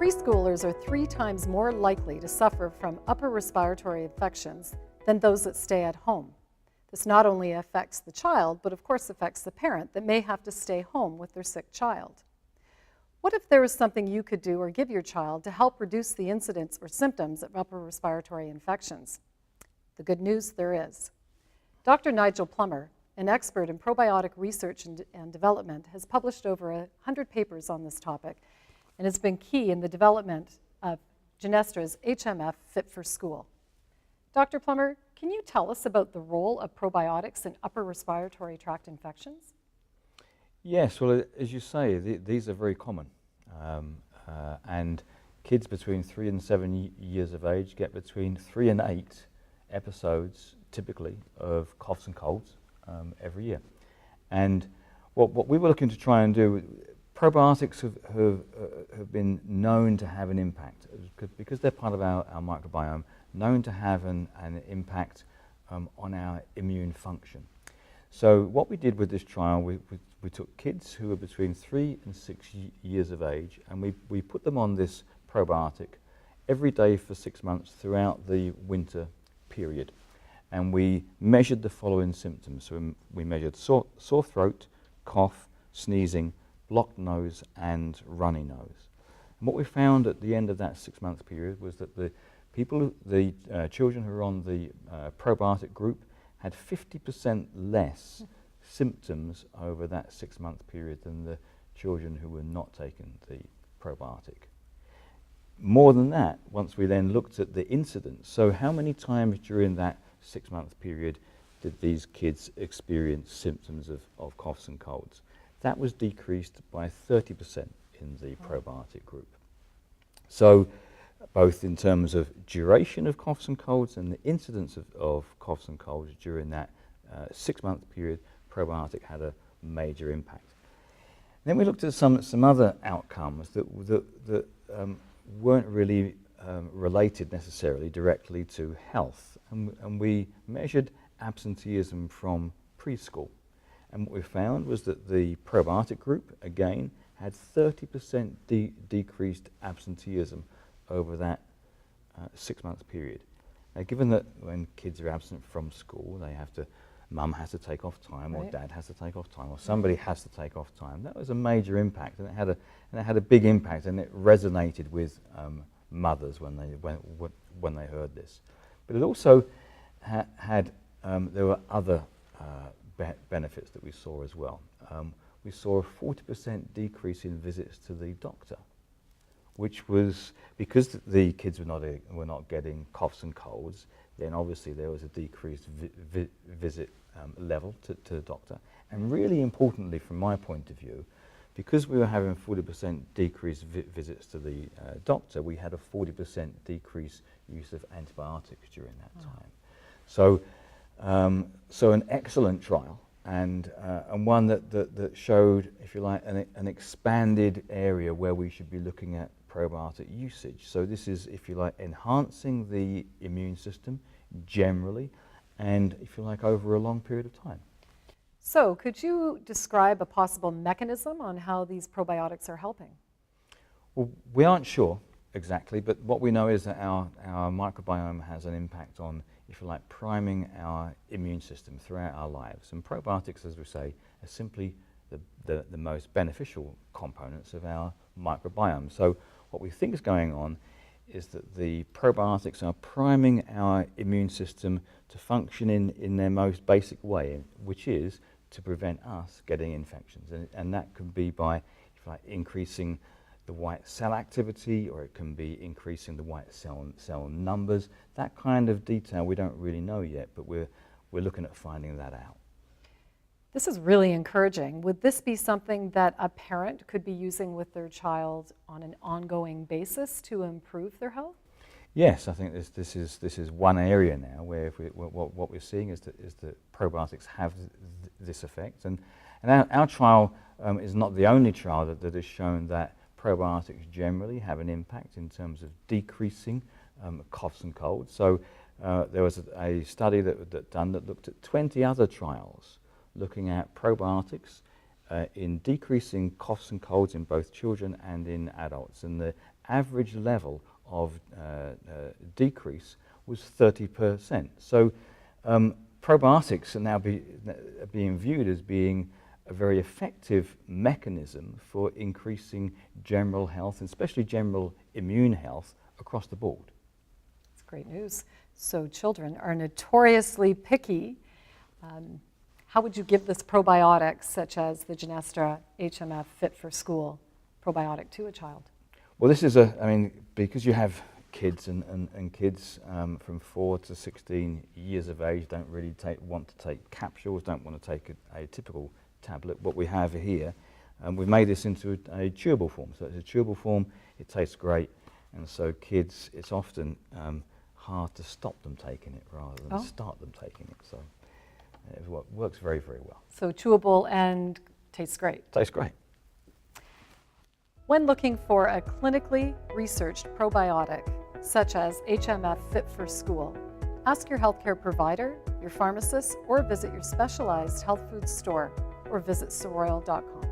Preschoolers are 3 times more likely to suffer from upper respiratory infections than those that stay at home. This not only affects the child, but of course affects the parent that may have to stay home with their sick child. What if there was something you could do or give your child to help reduce the incidence or symptoms of upper respiratory infections? The good news, there is. Dr. Nigel Plummer, an expert in probiotic research and development, has published over 100 papers on this topic and has been key in the development of Genestra's HMF Fit for School. Dr. Plummer, can you tell us about the role of probiotics in upper respiratory tract infections? Yes, well, as you say, these are very common. And kids between 3 and 7 years of age get between 3 and 8 episodes, typically, of coughs and colds every year. And what we were looking to try and do, probiotics have been known to have an impact, because they're part of our microbiome, known to have an impact on our immune function. So what we did with this trial, we took kids who were between 3 and 6 years of age, and we put them on this probiotic every day for 6 months throughout the winter period. And we measured the following symptoms. So we measured sore throat, cough, sneezing, blocked nose, and runny nose. And what we found at the end of that 6-month period was that the children who were on the probiotic group had 50% less symptoms over that 6-month period than the children who were not taking the probiotic. More than that, once we then looked at the incidence, so how many times during that 6-month period did these kids experience symptoms of coughs and colds? That was decreased by 30% in the probiotic group. So both in terms of duration of coughs and colds and the incidence of coughs and colds during that 6-month period, probiotic had a major impact. Then we looked at some other outcomes that weren't really related necessarily directly to health, and we measured absenteeism from preschool. And what we found was that the probiotic group, again, had 30% decreased absenteeism over that 6-month period. Now, given that when kids are absent from school, mum has to take off time, or dad has to take off time, or somebody has to take off time, that was a major impact, and it had a big impact, and it resonated with mothers when they heard this. But it also there were other benefits that we saw as well. We saw a 40% decrease in visits to the doctor, which was because the kids were not getting coughs and colds. Then obviously there was a decreased visit level to the doctor. And really importantly, from my point of view, because we were having 40% decreased visits to the doctor, we had a 40% decreased use of antibiotics during that time. So an excellent trial, and one that showed, if you like, an expanded area where we should be looking at probiotic usage. So this is, if you like, enhancing the immune system generally, and if you like, over a long period of time. So could you describe a possible mechanism on how these probiotics are helping? Well, we aren't sure exactly, but what we know is that our microbiome has an impact on, if you like, priming our immune system throughout our lives. And probiotics, as we say, are simply the most beneficial components of our microbiome. So what we think is going on is that the probiotics are priming our immune system to function in their most basic way, which is to prevent us getting infections. And that can be by, if you like, increasing the white cell activity, or it can be increasing the white cell numbers. That kind of detail we don't really know yet, but we're looking at finding that out. This is really encouraging. Would this be something that a parent could be using with their child on an ongoing basis to improve their health? Yes, I think this is one area now where what we're seeing is that probiotics have this effect, and our trial is not the only trial that has shown that probiotics generally have an impact in terms of decreasing coughs and colds. So there was a study that looked at 20 other trials looking at probiotics in decreasing coughs and colds in both children and in adults, and the average level of decrease was 30%. So probiotics are now being viewed as being a very effective mechanism for increasing general health, and especially general immune health across the board. That's great news. So children are notoriously picky. How would you give this probiotic, such as the Genestra HMF Fit for School probiotic, to a child? Well, this is because you have kids and kids from 4 to 16 years of age don't really want to take capsules, don't want to take a typical tablet. What we have here, we've made this into a chewable form. So it's a chewable form, it tastes great, and so kids, it's often hard to stop them taking it rather than start them taking it. So it works very, very well. So chewable and tastes great. Tastes great. When looking for a clinically researched probiotic, such as HMF Fit for School, ask your healthcare provider, your pharmacist, or visit your specialized health food store, or visit soroil.com.